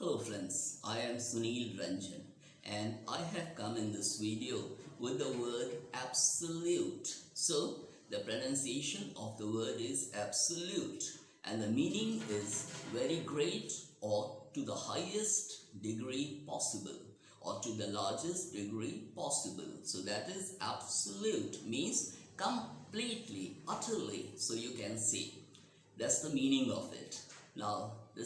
Hello friends, I am Sunil Ranjan and I have come in this video with the word absolute. So the pronunciation of the word is absolute and the meaning is very great or to the highest degree possible or to the largest degree possible. So that is absolute means completely, utterly. So you can see that's the meaning of it. Now, the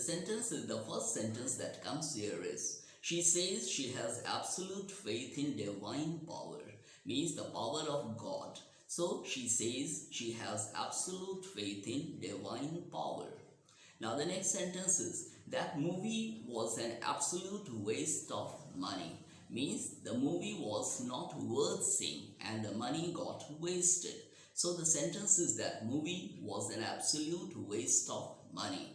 first sentence that comes here is, she says she has absolute faith in divine power, means the power of God. So, she says she has absolute faith in divine power. Now, the next sentence is, that movie was an absolute waste of money, means the movie was not worth seeing and the money got wasted. So the sentence is that movie was an absolute waste of money.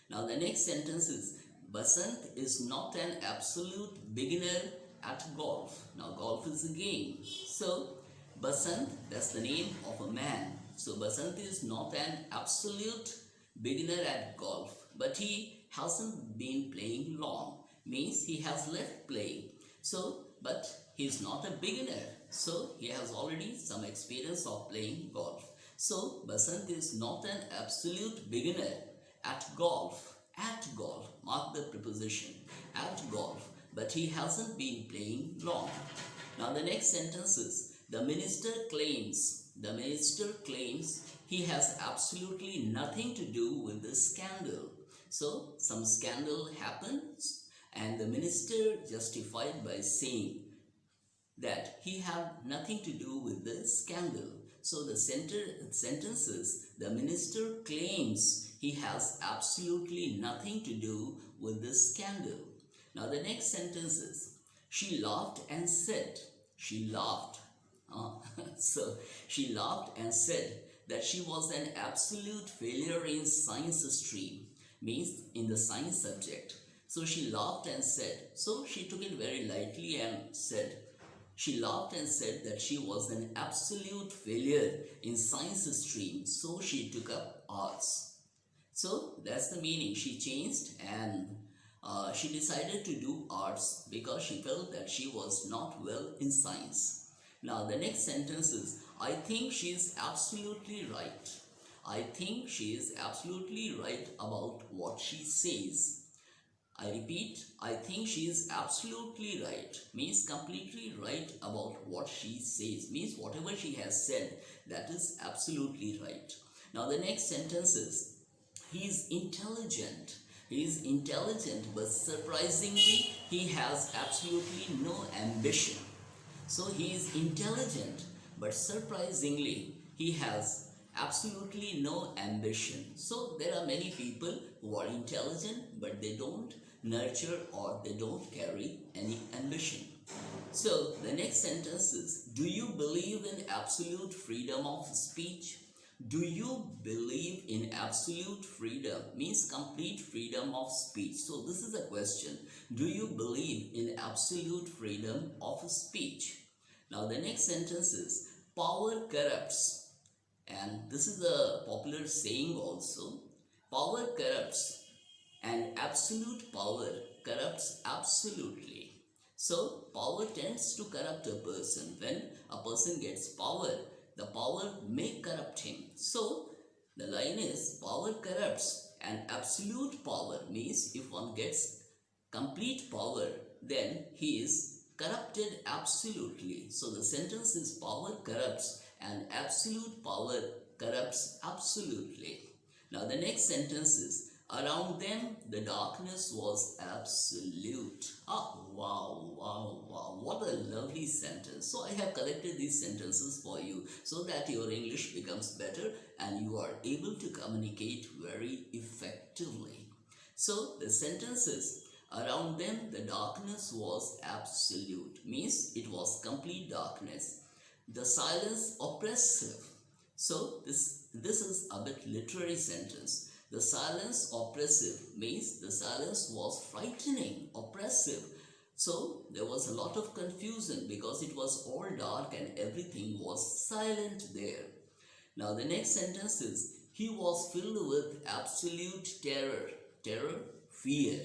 Now the next sentence is Basant is not an absolute beginner at golf. Now golf is a game. So Basant, that's the name of a man. So Basant is not an absolute beginner at golf, but he hasn't been playing long. Means he has left playing. So, but he is not a beginner. So he has already some experience of playing golf. So Basant is not an absolute beginner at golf. At golf, mark the preposition, at golf, but he hasn't been playing long. Now the next sentence is, the minister claims he has absolutely nothing to do with the scandal. So some scandal happens and the minister justified by saying that he had nothing to do with the scandal. So the sentence is, the minister claims he has absolutely nothing to do with the scandal. Now the next sentence is, she laughed and said, so she laughed and said that she was an absolute failure in science stream, means in the science subject. So she laughed and said, so she took it very lightly and said, she laughed and said that she was an absolute failure in science stream, so she took up arts. So that's the meaning. She changed and she decided to do arts because she felt that she was not well in science. Now the next sentence is, I think she is absolutely right. I think she is absolutely right about what she says. I repeat, I think she is absolutely right, means completely right about what she says, means whatever she has said, that is absolutely right. Now the next sentence is, he is intelligent. He is intelligent, but surprisingly, he has absolutely no ambition. So he is intelligent, but surprisingly, he has absolutely no ambition. So there are many people who are intelligent, but they don't nurture or they don't carry any ambition. So the next sentence is, do you believe in absolute freedom of speech? Do you believe in absolute freedom? Means complete freedom of speech. So this is a question. Do you believe in absolute freedom of speech? Now the next sentence is, power corrupts. And this is a popular saying also. Power corrupts and absolute power corrupts absolutely. So power tends to corrupt a person. When a person gets power, the power may corrupt him. So the line is, power corrupts and absolute power means if one gets complete power, then he is corrupted absolutely. So the sentence is, power corrupts and absolute power corrupts absolutely. Now the next sentence is, around them the darkness was absolute. Wow, what a lovely sentence. So I have collected these sentences for you so that your English becomes better and you are able to communicate very effectively. So the sentence is, around them the darkness was absolute, means it was complete darkness. The silence oppressive. So this is a bit literary sentence. The silence oppressive means the silence was frightening, oppressive. So there was a lot of confusion because it was all dark and everything was silent there. Now the next sentence is, he was filled with absolute terror. Terror, fear.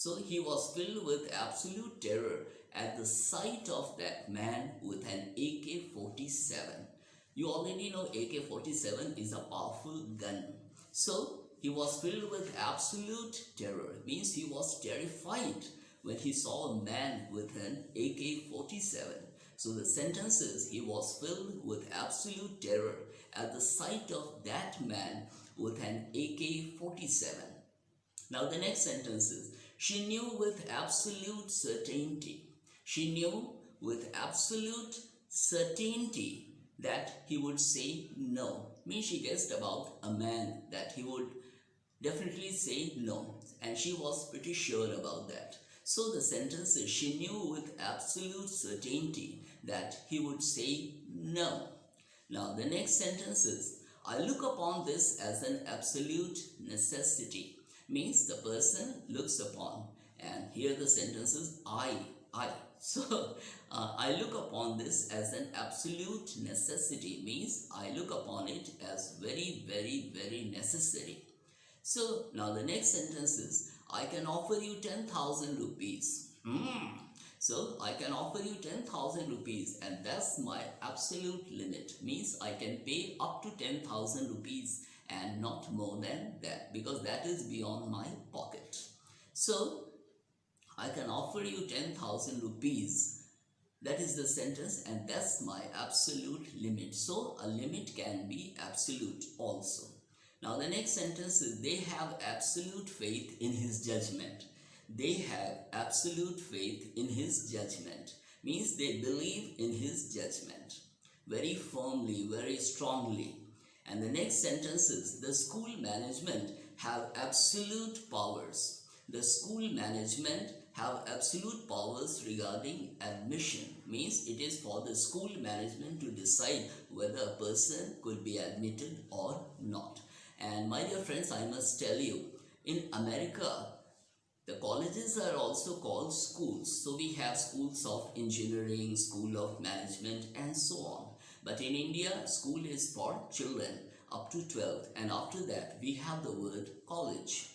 So he was filled with absolute terror at the sight of that man with an AK-47. You already know AK-47 is a powerful gun. So he was filled with absolute terror. It means he was terrified when he saw a man with an AK-47. So the sentence is, he was filled with absolute terror at the sight of that man with an AK-47. Now the next sentence is, she knew with absolute certainty. She knew with absolute certainty that he would say no. Means she guessed about a man that he would definitely say no. And she was pretty sure about that. So the sentence is, she knew with absolute certainty that he would say no. Now the next sentence is, I look upon this as an absolute necessity. Means the person looks upon, and here the sentence is I. So I look upon this as an absolute necessity, means I look upon it as very, very, very necessary. So now the next sentence is, I can offer you 10,000 rupees. So I can offer you 10,000 rupees, and that's my absolute limit. Means I can pay up to 10,000 rupees and not more than that, because that is beyond my pocket. So I can offer you 10,000 rupees. That is the sentence, and that's my absolute limit. So a limit can be absolute also. Now the next sentence is, they have absolute faith in his judgment. They have absolute faith in his judgment. Means they believe in his judgment very firmly, very strongly. And the next sentence is, the school management have absolute powers. The school management have absolute powers regarding admission. Means it is for the school management to decide whether a person could be admitted or not. And my dear friends, I must tell you, in America, the colleges are also called schools. So we have schools of engineering, school of management, and so on. But in India, school is for children up to 12th, and after that we have the word college.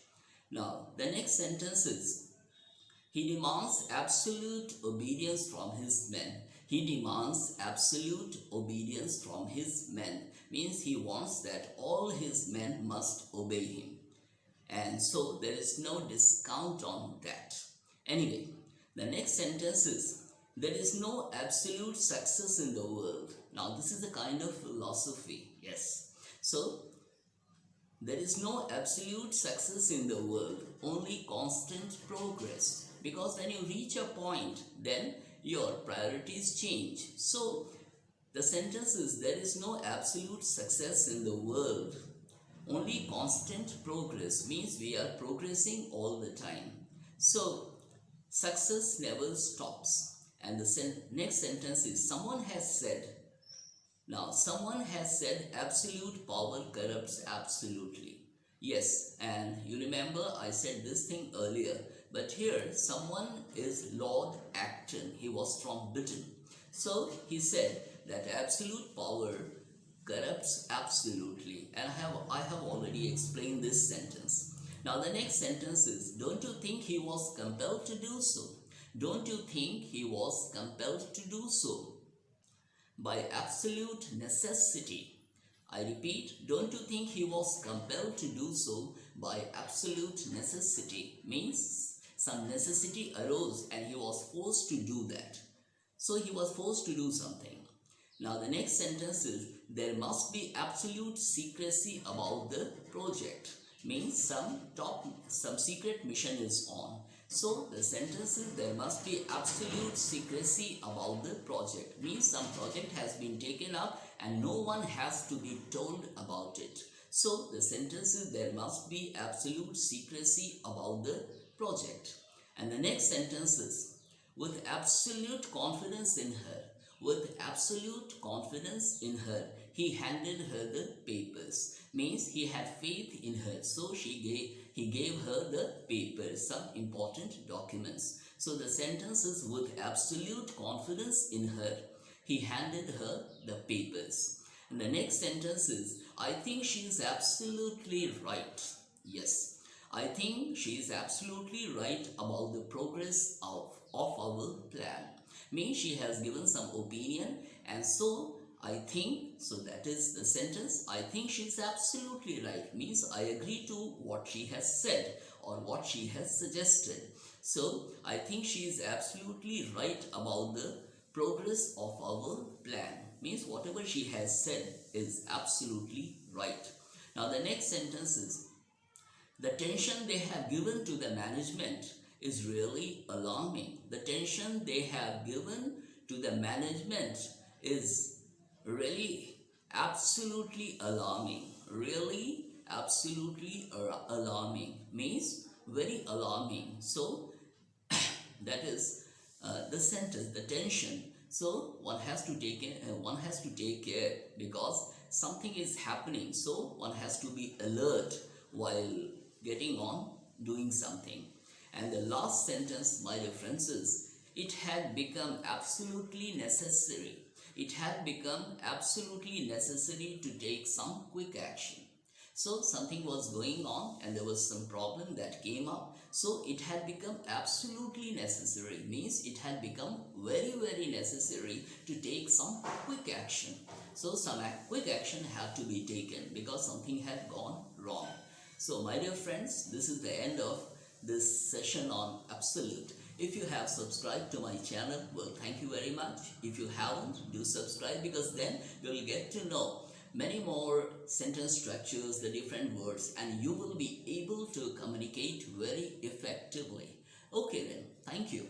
Now the next sentence is, he demands absolute obedience from his men. He demands absolute obedience from his men. Means he wants that all his men must obey him. And so there is no discount on that. Anyway, the next sentence is, there is no absolute success in the world. Now this is a kind of philosophy. Yes. So there is no absolute success in the world, only constant progress. Because when you reach a point, then your priorities change. So the sentence is, there is no absolute success in the world, only constant progress. Means we are progressing all the time. So success never stops. And the next sentence is, someone has said. Now someone has said absolute power corrupts absolutely. Yes, and you remember I said this thing earlier. But here someone is Lord Acton. He was from Britain. So he said that absolute power corrupts absolutely. And I have already explained this sentence. Now the next sentence is, don't you think he was compelled to do so? Don't you think he was compelled to do so? By absolute necessity. I repeat, don't you think he was compelled to do so by absolute necessity? Means some necessity arose and he was forced to do that. So he was forced to do something. Now the next sentence is, there must be absolute secrecy about the project. Means some secret mission is on. So the sentence is, there must be absolute secrecy about the project. Means some project has been taken up and no one has to be told about it. So the sentence is, there must be absolute secrecy about the project. And the next sentence is, with absolute confidence in her, with absolute confidence in her, he handed her the papers. Means he had faith in her, so he gave her the papers, some important documents. So the sentence is, with absolute confidence in her, he handed her the papers. And the next sentence is, I think she is absolutely right. Yes, I think she is absolutely right about the progress of our plan. Means she has given some opinion, and so I think, so that is the sentence. I think she is absolutely right. Means I agree to what she has said or what she has suggested. So I think she is absolutely right about the progress of our plan. Means whatever she has said is absolutely right. Now the next sentence is, the tension they have given to the management is really alarming. The tension they have given to the management is really absolutely alarming. Really absolutely alarming means very alarming. So that is the sentence, the tension. So one has to take care because something is happening, so one has to be alert while getting on doing something. And the last sentence, my dear friends, is, it had become absolutely necessary, it had become absolutely necessary to take some quick action. So something was going on and there was some problem that came up. So it had become absolutely necessary, means it had become very necessary to take some quick action. So some quick action had to be taken because something had gone wrong. So my dear friends, this is the end of this session on absolute. If you have subscribed to my channel, well, thank you very much. If you haven't, do subscribe, because then you will get to know many more sentence structures, the different words, and you will be able to communicate very effectively. Okay then, thank you.